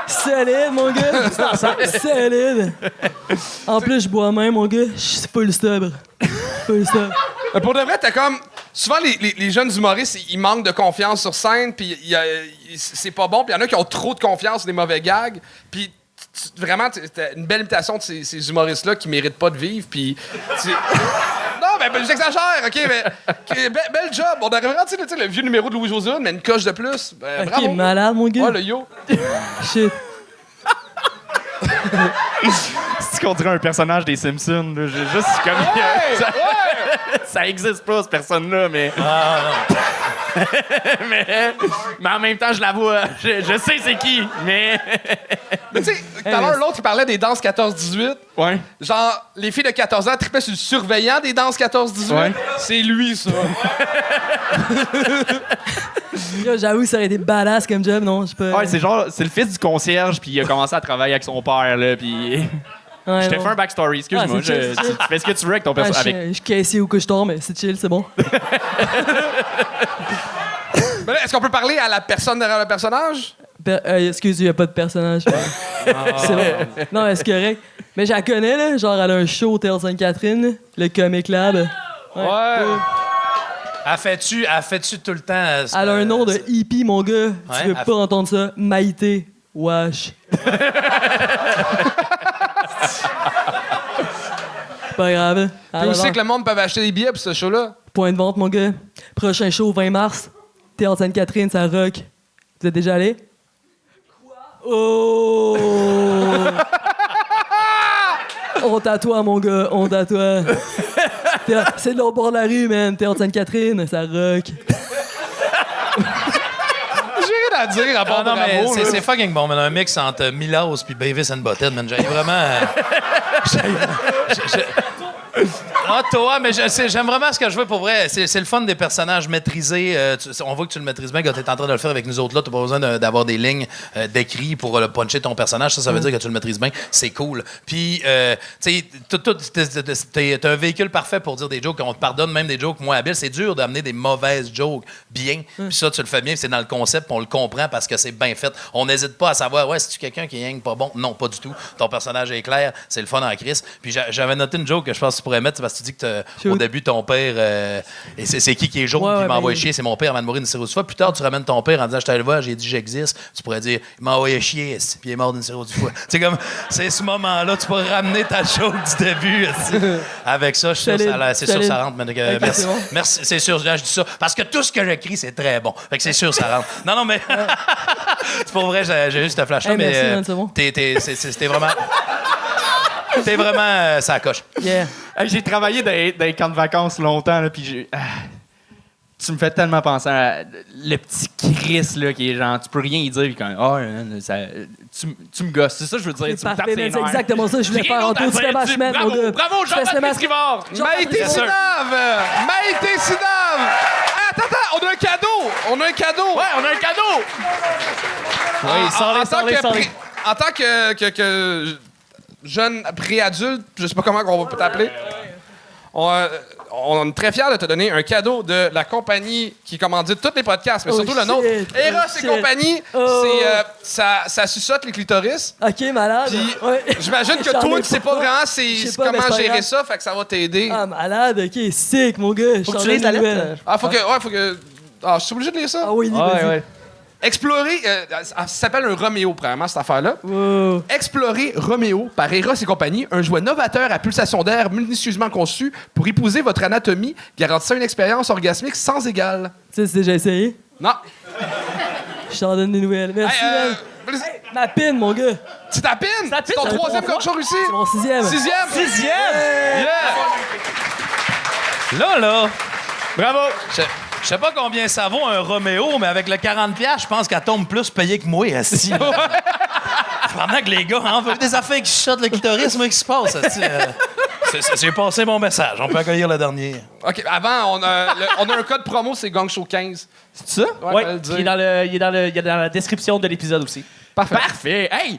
Solide, mon gars. Solide. En plus, je bois même, mon gars. Je suis full sobre. Pour de vrai, t'as comme... Souvent, les jeunes humoristes, ils manquent de confiance sur scène, puis c'est pas bon. Puis il y en a qui ont trop de confiance, des mauvais gags. Puis vraiment, t'as une belle imitation de ces humoristes-là qui méritent pas de vivre. Puis... Non, ben, j'exagère, OK, mais... Bel job. On aurait vraiment, tu sais, le vieux numéro de Louis-José, mais une coche de plus. OK, Bravo. malade, mon gars. Ouais, le yo. Shit. C'est qu'on dirait un personnage des Simpsons. Là. Juste comme... Ça existe pas, cette personne-là, mais... mais en même temps, je la vois. Je sais c'est qui, mais... Mais tu sais, tout à l'heure, l'autre, il parlait des danses 14-18. Ouais. Genre, les filles de 14 ans tripaient sur le surveillant des danses 14-18. Ouais. C'est lui, ça. Yo, j'avoue, ça aurait été badass comme job, non? Ouais, c'est le fils du concierge, puis il a commencé à travailler avec son père, là, puis... Ouais, Je t'ai non. fait un backstory, excuse-moi. Ah, c'est chill. Tu fais ce que tu veux avec ton personnage. Je suis caissier au couche-tard, mais c'est chill, c'est bon. Mais là, est-ce qu'on peut parler à la personne derrière le personnage? Excuse, il n'y a pas de personnage. C'est bon. Non, mais c'est correct. Mais je la connais, là. Genre, elle a un show au Théâtre Sainte-Catherine, le Comic Lab. Ouais. Elle fait-tu tout le temps... Elle a un nom de hippie, mon gars. Ouais, Tu veux pas entendre ça? Maïté. Wesh. Pas grave. Puis aussi que le monde peut acheter des billets pour ce show-là. Point de vente, mon gars. Prochain show, 20 mars. Théâtre Sainte-Catherine, ça rock. Vous êtes déjà allé? Quoi? Oh! On tatoue, mon gars. On tatoue. C'est de l'autre bord de la rue, man. Théâtre Sainte-Catherine, ça rock. J'ai rien à dire à part Non, mais bravo. là. c'est fucking bon, man. Un mix entre Milos puis Beavis and Butthead, man. J'ai vraiment... Ah, toi, mais j'aime vraiment ce que je veux pour vrai. C'est le fun des personnages maîtrisés. On voit que tu le maîtrises bien quand tu es en train de le faire avec nous autres là. Tu n'as pas besoin d'avoir des lignes d'écrit pour puncher ton personnage. Ça veut dire que tu le maîtrises bien. C'est cool. Puis, tu sais, t'as un véhicule parfait pour dire des jokes. On te pardonne même des jokes moins habiles. C'est dur d'amener des mauvaises jokes bien. Puis ça, tu le fais bien. C'est dans le concept. On le comprend parce que c'est bien fait. On n'hésite pas à savoir, ouais, c'est-tu quelqu'un qui est pas bon? Non, pas du tout. Ton personnage est clair. C'est le fun en crise. Puis j'avais noté une joke que je pense que tu pourrais mettre. C'est parce que tu dis que au début, ton père... et c'est qui est jaune, puis il m'a envoyé chier. C'est mon père avant de mourir d'une cirrhose du foie. Plus tard, tu ramènes ton père en disant, je t'allais le voir, j'ai dit, j'existe. Tu pourrais dire, il m'a envoyé chier, puis il est mort d'une cirrhose du foie. Tu sais, comme, c'est ce moment-là, tu peux ramener ta joke du début. Avec ça, je suis sûr, c'est sûr, ça rentre. Mais, merci, bon. Merci, c'est sûr, je dis ça. Parce que tout ce que j'écris, c'est très bon. Fait que c'est sûr, ça rentre. Non, mais... c'est pour vrai, j'ai juste te flash-là, mais... Merci, man, c'est bon. C'était vraiment... T'es vraiment ça coche. Yeah. J'ai travaillé dans les camps de vacances longtemps, là, puis tu me fais tellement penser à le petit Chris, là, qui est genre, tu peux rien y dire, puis quand tu me gosses. C'est ça que je veux dire. C'est parfait, man, c'est exactement ça que je voulais faire en tout. Tu fais ma semaine, mon gars. Bravo, Jean-Baptiste Rivard! Maïté Sidave! Maïté Sidave! Attends, on a un cadeau! Ouais, on a un cadeau! Oui, En tant que jeune préadulte, je sais pas comment on va t'appeler. On est très fiers de te donner un cadeau de la compagnie qui commandite tous les podcasts, mais surtout le nôtre. Eros et compagnie, ça suçote les clitoris. OK, malade. Puis, ouais. J'imagine que toi, tu sais pas vraiment comment gérer ça, fait que ça va t'aider. Ah, malade, OK, sick, mon gars. Faut que tu lises la lettre. Faut que... Ah, je suis obligé de lire ça? Ah oui, vas-y. Ouais. Explorer, ça s'appelle un Roméo, premièrement, cette affaire-là. Wow. Explorer Roméo par Eros et compagnie, un jouet novateur à pulsation d'air minutieusement conçu pour épouser votre anatomie, garantissant une expérience orgasmique sans égale. Tu sais, c'est déjà essayé? Non. Je t'en donne des nouvelles. Merci, man. Ma pine, mon gars. C'est ta pine? C'est ton ça fait 3e 3 cochon réussi? C'est mon 6e. 6e? Yeah! Là. Bravo! Je sais pas combien ça vaut un Roméo, mais avec le 40$, je pense qu'elle tombe plus payée que moi, assis. Pendant que les gars veulent des affaires qui chuchotent le clitoris, moi, qui se passe, assis. J'ai passé mon message. On peut accueillir le dernier. OK, avant, on a un code promo, c'est Gang Show 15. C'est ça? Ouais, Oui, il est dans la description de l'épisode aussi. Parfait. Hey,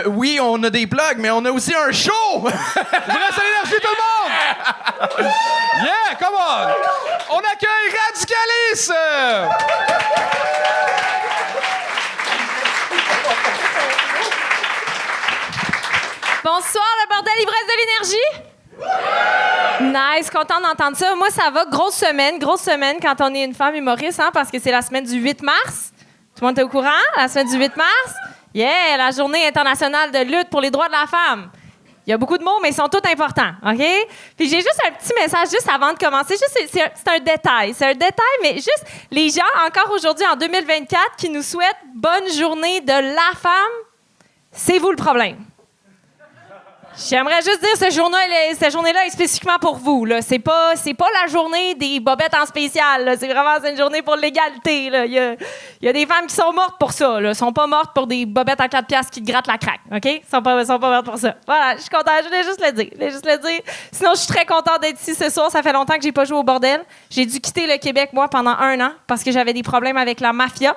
oui, on a des plugs, mais on a aussi un show. Je reste à l'énergie, tout le monde! Yeah, come on! On accueille Radicalis! Bonsoir, le bordel ivresse de l'énergie! Nice, content d'entendre ça. Moi, ça va. Grosse semaine quand on est une femme humoriste, hein, parce que c'est la semaine du 8 mars. Tout le monde est au courant? La semaine du 8 mars? Yeah, la journée internationale de lutte pour les droits de la femme. Il y a beaucoup de mots, mais ils sont tous importants, OK? Puis j'ai juste un petit message juste avant de commencer. C'est un détail. C'est un détail, mais juste les gens, encore aujourd'hui, en 2024, qui nous souhaitent bonne journée de la femme, c'est vous le problème. J'aimerais juste dire cette journée-là est spécifiquement pour vous. Là. C'est pas la journée des bobettes en spécial. Là. C'est une journée pour l'égalité. Là. Il y a des femmes qui sont mortes pour ça. Là. Sont pas mortes pour des bobettes à 4 piastres qui te grattent la craque. OK? Sont pas mortes pour ça. Voilà, je suis contente. Je voulais juste le dire. Sinon, je suis très contente d'être ici ce soir. Ça fait longtemps que j'ai pas joué au bordel. J'ai dû quitter le Québec, moi, pendant 1 an parce que j'avais des problèmes avec la mafia.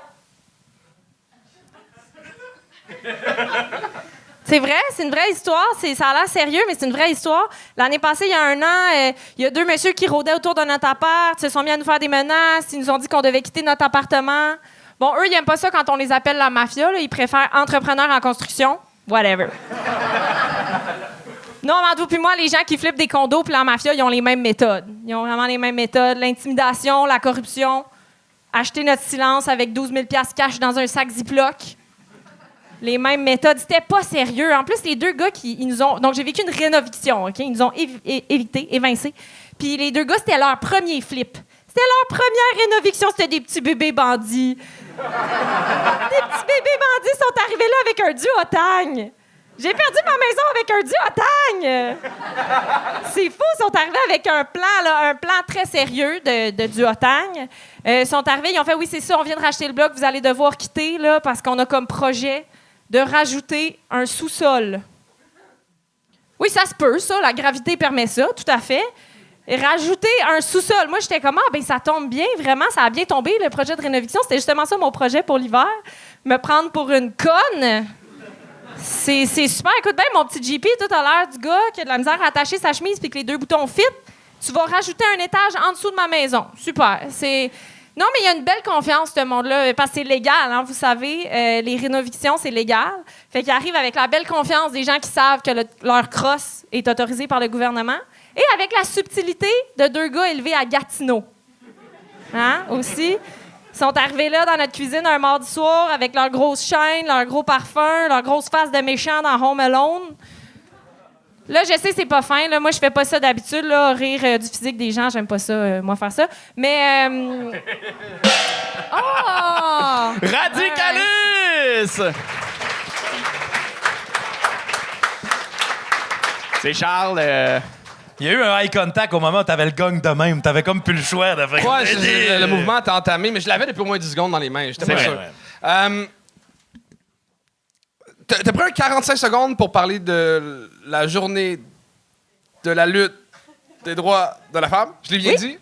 C'est vrai, c'est une vraie histoire. Ça a l'air sérieux, mais c'est une vraie histoire. L'année passée, il y a 1 an, il y a 2 messieurs qui rôdaient autour de notre appart, se sont mis à nous faire des menaces, ils nous ont dit qu'on devait quitter notre appartement. Bon, eux, ils n'aiment pas ça quand on les appelle la mafia. Là. Ils préfèrent entrepreneurs en construction. Whatever. Non, mais entre vous puis moi, les gens qui flippent des condos puis la mafia, ils ont les mêmes méthodes. Ils ont vraiment les mêmes méthodes. L'intimidation, la corruption, acheter notre silence avec 12 000 $ cash dans un sac Ziploc. Les mêmes méthodes. C'était pas sérieux. En plus, les 2 gars ils nous ont... Donc, j'ai vécu une rénoviction, OK? Ils nous ont évincés. Puis les 2 gars, c'était leur premier flip. C'était leur première rénoviction. C'était des petits bébés bandits. Des petits bébés bandits sont arrivés là avec un duotang. J'ai perdu ma maison avec un duotang. C'est fou. Ils sont arrivés avec un plan très sérieux de duotang. Ils sont arrivés, ils ont fait « Oui, c'est ça, on vient de racheter le bloc. Vous allez devoir quitter là, parce qu'on a comme projet... de rajouter un sous-sol. » Oui, ça se peut, ça. La gravité permet ça, tout à fait. Et rajouter un sous-sol. Moi, j'étais comme, ça tombe bien, vraiment, ça a bien tombé, le projet de rénoviction. C'était justement ça, mon projet pour l'hiver. Me prendre pour une conne. C'est super. Écoute bien, mon petit JP, tout à l'heure du gars qui a de la misère à attacher sa chemise puis que les 2 boutons fit. Tu vas rajouter un étage en dessous de ma maison. Super. Non, mais il y a une belle confiance, ce monde-là, parce que c'est légal, hein, vous savez. Les rénovictions, c'est légal. Fait qu'ils arrivent avec la belle confiance des gens qui savent que leur crosse est autorisée par le gouvernement et avec la subtilité de 2 gars élevés à Gatineau. Hein, aussi. Ils sont arrivés là dans notre cuisine un mardi soir avec leurs grosses chaînes, leurs gros parfums, leurs grosses faces de méchants dans Home Alone. Là, je sais, c'est pas fin. Là. Moi, je fais pas ça d'habitude, là, rire du physique des gens. J'aime pas ça, moi, faire ça. Mais... Oh! Radicalis! C'est Charles. Il y a eu un eye contact au moment où t'avais le gong de même. T'avais comme plus le choix de faire... Ouais, le mouvement t'a entamé, mais je l'avais depuis au moins 10 secondes dans les mains. J'étais pas sûr. Ouais. T'as pris un 45 secondes pour parler de la journée de la lutte des droits de la femme. Je l'ai bien dit?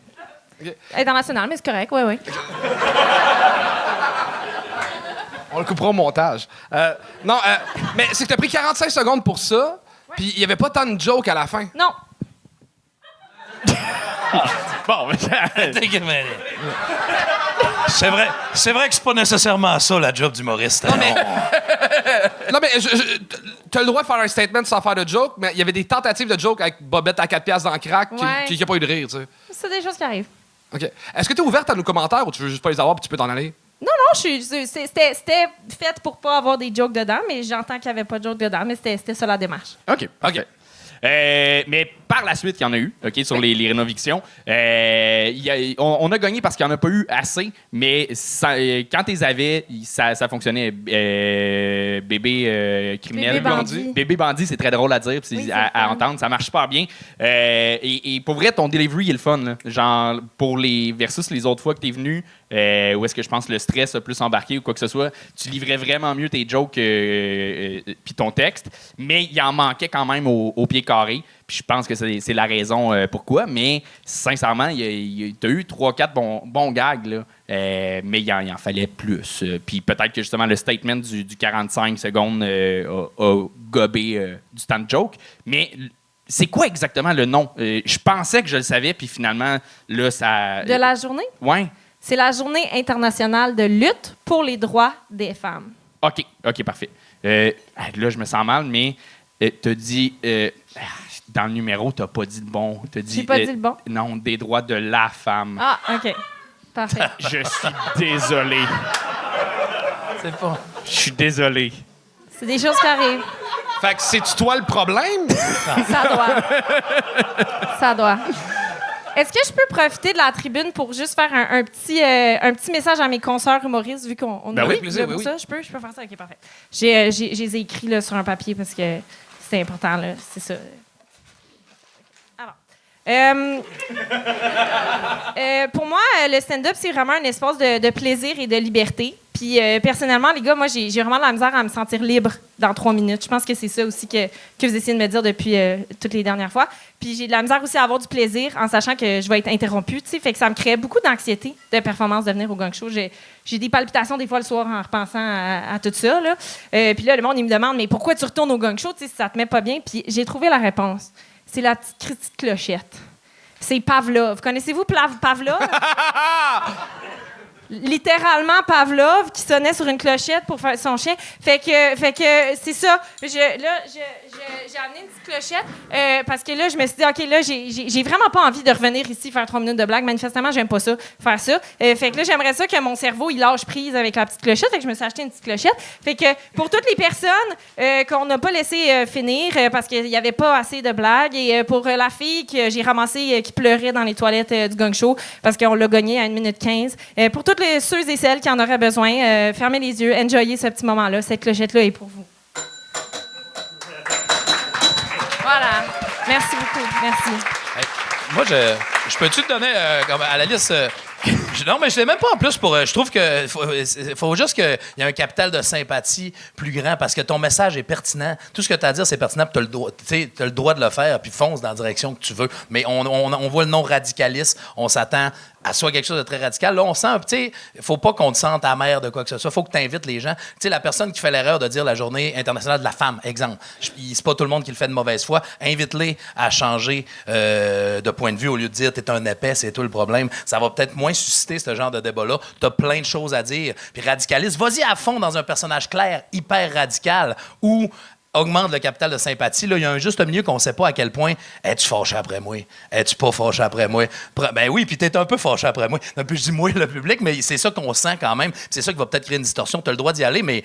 Okay. International, mais c'est correct, oui. On le coupera au montage. Non, mais c'est que t'as pris 45 secondes pour ça, puis il y avait pas tant de jokes à la fin. Non. Bon, mais... C'est vrai que c'est pas nécessairement ça, la job d'humoriste. Non, mais t'as le droit de faire un statement sans faire de joke, mais il y avait des tentatives de joke avec Bobette à 4 piastres dans le crack qui n'a pas eu de rire, tu sais. C'est des choses qui arrivent. OK. Est-ce que t'es ouverte à nos commentaires ou tu veux juste pas les avoir puis tu peux t'en aller? Non, c'était fait pour pas avoir des jokes dedans, mais j'entends qu'il y avait pas de jokes dedans, mais c'était ça la démarche. OK. Mais par la suite, il y en a eu, OK, sur les rénovictions. On a gagné parce qu'il n'y en a pas eu assez, mais quand ils avaient, ça fonctionnait. Bébé criminel. Bébé bandit, c'est très drôle à dire, puis à entendre. Ça marche super bien. Et pour vrai, ton delivery est le fun. Là. Genre, versus les autres fois que tu es venu, où est-ce que je pense le stress a plus embarqué ou quoi que ce soit, tu livrais vraiment mieux tes jokes puis ton texte, mais il en manquait quand même au pied carré. Puis je pense que c'est la raison pourquoi, mais sincèrement, tu as eu 3-4 bons gags, là, mais il en fallait plus. Puis peut-être que justement le statement du 45 secondes a gobé du temps de joke, mais c'est quoi exactement le nom? Je pensais que je le savais, puis finalement, là, ça... De la journée? Oui. C'est la Journée internationale de lutte pour les droits des femmes. OK, parfait. Là, je me sens mal, mais t'as dit... dans le numéro, t'as pas dit le bon. J'ai pas dit le bon? Non, des droits de la femme. Ah, OK. Parfait. Je suis désolé. C'est pas... Je suis désolé. C'est des choses qui arrivent. Fait que c'est-tu toi le problème? Ça doit. Est-ce que je peux profiter de la tribune pour juste faire un petit message à mes consoeurs humoristes, vu qu'on a plaisir, oui. Ça? Je peux faire ça? OK, parfait. Je les ai écrits là, sur un papier parce que c'est important, là. C'est ça. Alors. Pour moi, le stand-up, c'est vraiment un espace de plaisir et de liberté. Puis, personnellement, les gars, moi, j'ai vraiment de la misère à me sentir libre dans 3 minutes. Je pense que c'est ça aussi que vous essayez de me dire depuis toutes les dernières fois. Puis, j'ai de la misère aussi à avoir du plaisir en sachant que je vais être interrompue, tu sais. Fait que ça me crée beaucoup d'anxiété de performance de venir au gang show. J'ai des palpitations des fois le soir en repensant à tout ça, là. Puis là, le monde, il me demande, mais pourquoi tu retournes au gang show, tu sais, si ça te met pas bien? Puis, j'ai trouvé la réponse. C'est la petite critique clochette. C'est Pavlov. Connaissez-vous Pavlov? Littéralement Pavlov qui sonnait sur une clochette pour faire son chien. Fait que c'est ça. J'ai amené une petite clochette parce que là, je me suis dit, OK, là, j'ai vraiment pas envie de revenir ici faire 3 minutes de blague. Manifestement, j'aime pas ça, faire ça. Fait que là, j'aimerais ça que mon cerveau, il lâche prise avec la petite clochette. Fait que je me suis acheté une petite clochette. Fait que pour toutes les personnes qu'on n'a pas laissé finir parce qu'il y avait pas assez de blagues et pour la fille que j'ai ramassée qui pleurait dans les toilettes du gang show parce qu'on l'a gagné à 1 minute 15. Pour toutes ceux et celles qui en auraient besoin, fermez les yeux, enjoyez ce petit moment-là. Cette clochette-là est pour vous. Voilà. Merci beaucoup. Merci. Hey, moi, je peux-tu te donner comme à la liste... non, mais je l'ai même pas en plus pour... je trouve que faut juste qu'il y ait un capital de sympathie plus grand parce que ton message est pertinent. Tout ce que tu as à dire, c'est pertinent, puis tu as le droit de le faire, puis fonce dans la direction que tu veux. Mais on voit le nom radicaliste, on s'attend à soit quelque chose de très radical. Là, on sent, tu sais, il faut pas qu'on te sente amer de quoi que ce soit. Il faut que tu invites les gens. Tu sais, la personne qui fait l'erreur de dire la Journée internationale de la femme, exemple, c'est pas tout le monde qui le fait de mauvaise foi. Invite-les à changer de point de vue au lieu de dire t'es un épais, c'est tout le problème. Ça va peut-être moins susciter ce genre de débat-là. T'as plein de choses à dire. Puis radicaliste, vas-y à fond dans un personnage clair, hyper radical, ou augmente le capital de sympathie. Là, il y a un juste milieu qu'on ne sait pas à quel point es-tu fâché après moi? Es-tu pas fâché après moi? Ben oui, puis t'es un peu fâché après moi. Puis je dis moi, le public, mais c'est ça qu'on sent quand même. C'est ça qui va peut-être créer une distorsion. Tu as le droit d'y aller, mais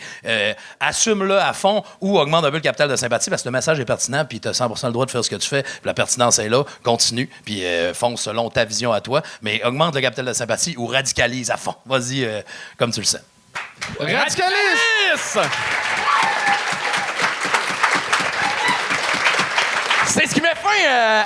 assume-le à fond ou augmente un peu le capital de sympathie parce que le message est pertinent puis tu as 100% le droit de faire ce que tu fais. Puis la pertinence est là. Continue, puis fonce selon ta vision à toi, mais augmente le capital de sympathie ou radicalise à fond. Vas-y, comme tu le sens. Radicalise! C'est ce qui met fin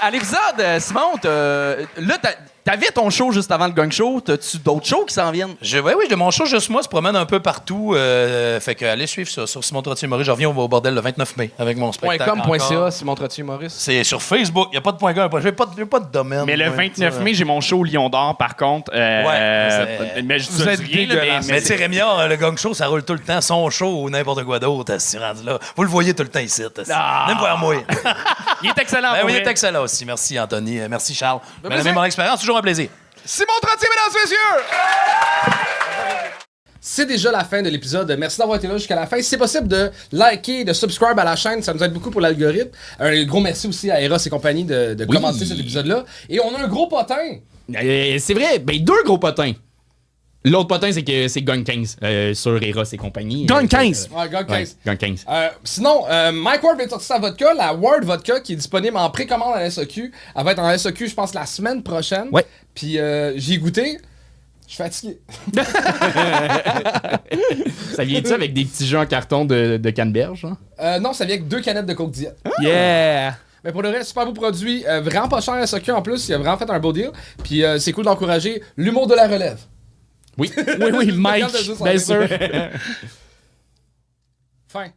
à l'épisode, Simon. Là, t'avais ton show juste avant le gang show. T'as-tu d'autres shows qui s'en viennent? Oui, mon show juste moi se promène un peu partout. Fait que allez suivre ça sur Simon Trottier-Maurice. Je reviens au bordel le 29 mai avec mon spectacle. .com.ca, Simon Trottier-Maurice. C'est sur Facebook. Il n'y a pas de .com. Il n'y a pas de domaine. Mais le 29 mai, j'ai mon show au Lion d'Or, par contre. Mais je vous êtes dégueulasse. Mais tu sais, Rémillard, le gang show, ça roule tout le temps. Son show ou n'importe quoi d'autre, c'est rendu là. Vous le voyez tout le temps ici. Même voir moi. Il est excellent. Il est excellent aussi. Merci, Anthony. Merci, Charles. Mon expérience, toujours un plaisir. Simon Trottier, mesdames et messieurs! C'est déjà la fin de l'épisode. Merci d'avoir été là jusqu'à la fin. Si c'est possible de liker, de subscribe à la chaîne, ça nous aide beaucoup pour l'algorithme. Un gros merci aussi à Eros et compagnie de commenter cet épisode-là. Et on a un gros potin. C'est vrai, ben 2 gros potins. L'autre potin, c'est que c'est Gun 15 sur Eros et compagnie. Gun 15! Ouais, Gun 15. Ouais, Gun 15. Sinon, Mike Ward vient de sortir sa vodka, la Ward Vodka, qui est disponible en précommande à la SAQ. Elle va être en SAQ, je pense, la semaine prochaine. Ouais. Puis j'y ai goûté. Je suis fatigué. Ça vient-tu avec des petits jeux en carton de canneberge? Hein? Non, ça vient avec 2 canettes de Coke Diet. Yeah! Mais pour le reste, super beau produit. Vraiment pas cher à la SAQ en plus. Il a vraiment fait un beau deal. Puis c'est cool d'encourager l'humour de la relève. Oui. Oui, Mike, bien sûr. Fin.